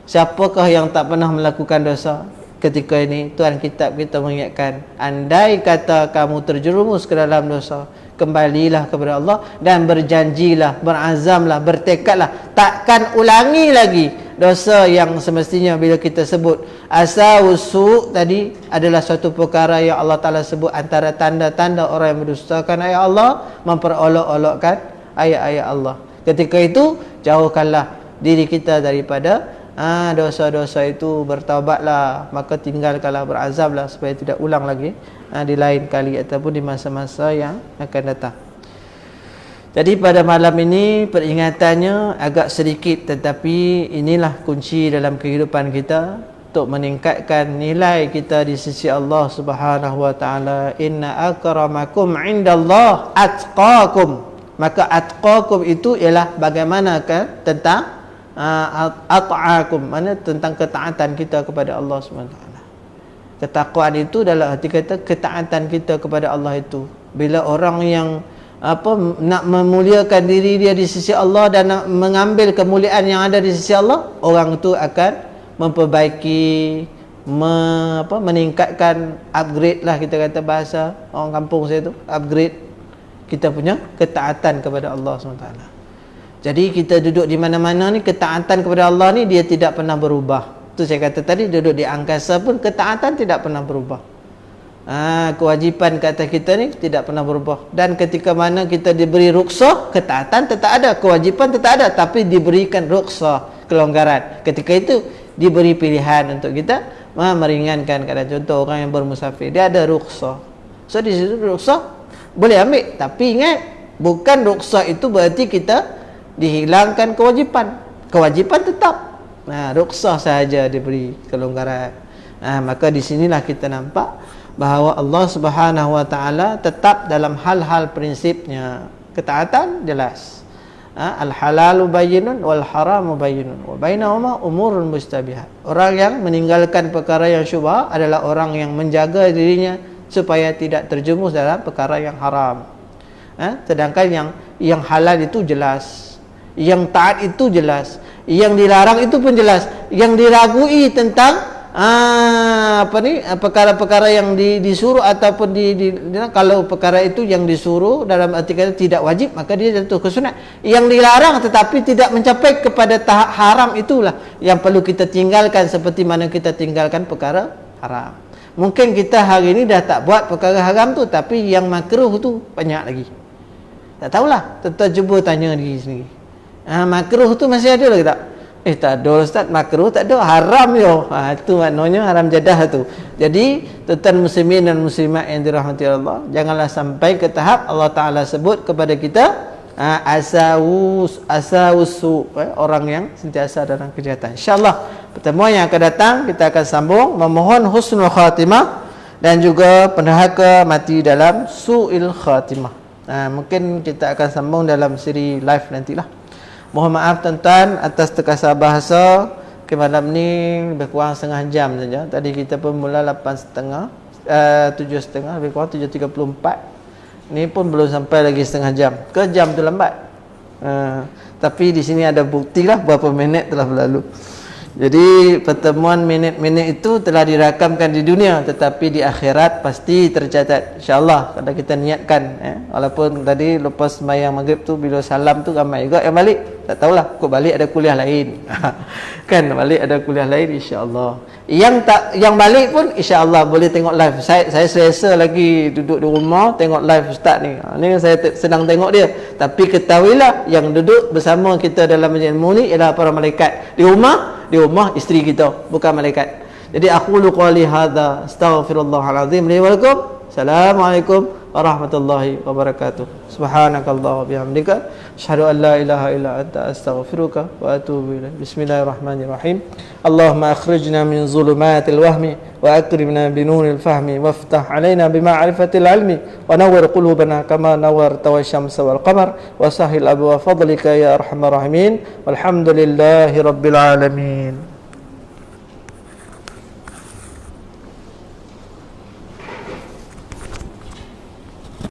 Siapakah yang tak pernah melakukan dosa? Ketika ini Tuhan kitab kita mengingatkan, andai kata kamu terjerumus ke dalam dosa, kembalilah kepada Allah dan berjanjilah, berazamlah, bertekadlah takkan ulangi lagi dosa yang semestinya bila kita sebut asawusu tadi adalah suatu perkara yang Allah Ta'ala sebut antara tanda-tanda orang yang mendustakan ayat Allah, memperolok-olokkan ayat-ayat Allah. Ketika itu jauhkanlah diri kita daripada dosa-dosa itu, bertaubatlah, maka tinggalkanlah, berazamlah supaya tidak ulang lagi di lain kali ataupun di masa-masa yang akan datang. Jadi pada malam ini peringatannya agak sedikit, tetapi inilah kunci dalam kehidupan kita untuk meningkatkan nilai kita di sisi Allah Subhanahu wa taala. Inna akramakum indallah atqakum. Maka atqakum itu ialah bagaimanakah tentang at'akum, mana tentang ketaatan kita kepada Allah Subhanahu wa taala. Ketakwaan itu dalam arti kata ketaatan kita kepada Allah itu. Bila orang yang nak memuliakan diri dia di sisi Allah dan nak mengambil kemuliaan yang ada di sisi Allah, orang itu akan memperbaiki, meningkatkan, upgrade lah kita kata bahasa orang kampung saya tu, upgrade kita punya ketaatan kepada Allah SWT. Jadi kita duduk di mana-mana ni, ketaatan kepada Allah ni dia tidak pernah berubah. Tu saya kata tadi, duduk di angkasa pun ketaatan tidak pernah berubah. Kewajipan kata kita ni tidak pernah berubah. Dan ketika mana kita diberi rukhsah, ketaatan tetap ada, kewajipan tetap ada, tapi diberikan rukhsah, kelonggaran. Ketika itu diberi pilihan untuk kita meringankan keadaan. Contoh orang yang bermusafir, dia ada rukhsah. So di situ rukhsah boleh ambil, tapi ingat bukan rukhsah itu berarti kita dihilangkan kewajipan. Kewajipan tetap. Rukhsah sahaja diberi kelonggaran. Maka di sinilah kita nampak bahawa Allah Subhanahu wa taala tetap dalam hal-hal prinsipnya. Ketaatan jelas. Al-halalu bayyinun wal haramu bayyinun wa bainahuma umurun mustabihat. Orang yang meninggalkan perkara yang syubhat adalah orang yang menjaga dirinya supaya tidak terjerumus dalam perkara yang haram. Sedangkan yang halal itu jelas, yang taat itu jelas, yang dilarang itu pun jelas, yang diragui tentang perkara-perkara yang disuruh ataupun kalau perkara itu yang disuruh dalam arti kata tidak wajib, maka dia jatuh ke sunat. Yang dilarang tetapi tidak mencapai kepada tahap haram, itulah yang perlu kita tinggalkan, seperti mana kita tinggalkan perkara haram. Mungkin kita hari ini dah tak buat perkara haram tu, tapi yang makruh tu banyak lagi. Tak tahulah, tetap cuba tanya diri sendiri. Makruh tu masih ada lagi tak? Tak ada Ustaz, makruh tak ada, haram yo. Itu maknanya haram jadah tu. Jadi tuan muslimin dan muslimat yang dirahmati Allah, janganlah sampai ke tahap Allah Taala sebut kepada kita asawusu, orang yang sentiasa dalam kejahatan. InsyaAllah pertemuan yang akan datang kita akan sambung memohon husnul khatimah dan juga pendahaka mati dalam su'il khatimah. Mungkin kita akan sambung dalam siri live nantilah. Mohon maaf tuan-tuan atas terkasar bahasa. Okay, malam ni lebih kurang setengah jam saja. Tadi kita pun mula 8.30, 7.30, lebih kurang 7.34. Ni pun belum sampai lagi setengah jam. Ke jam tu lambat. Tapi di sini ada bukti lah berapa minit telah berlalu. Jadi pertemuan minit-minit itu telah dirakamkan di dunia, tetapi di akhirat pasti tercatat, insya-Allah, kalau kita niatkan. Walaupun tadi lepas sembahyang maghrib tu bila salam tu ramai juga yang balik, tak tahulah, kok balik ada kuliah lain. Kan balik ada kuliah lain, insya-Allah. Yang balik pun insya-Allah boleh tengok live. Saya selesa lagi duduk di rumah tengok live ustaz ni. Ni saya sedang tengok dia. Tapi ketahuilah yang duduk bersama kita dalam majlis ilmu ni ialah para malaikat. Di rumah isteri kita, bukan malaikat. Jadi aku qali hadza astaghfirullahalazim li wa lakum. Assalamualaikum warahmatullahi wabarakatuh. Subhanakallah wa bihamdika asyhadu an la ilaha illa anta astaghfiruka wa atubu ilaik. Bismillahirrahmanirrahim. Allahumma akhrijna min zulumatil wahmi wa akrimna bi nuril fahmi waftah alaina bi ma'rifatil ilmi wa nawwir qulubana kama nawwarta wasyamsa wal qamar wa sahhil abwa fadlika ya arhamar rahimin. Walhamdulillahi rabbil alamin.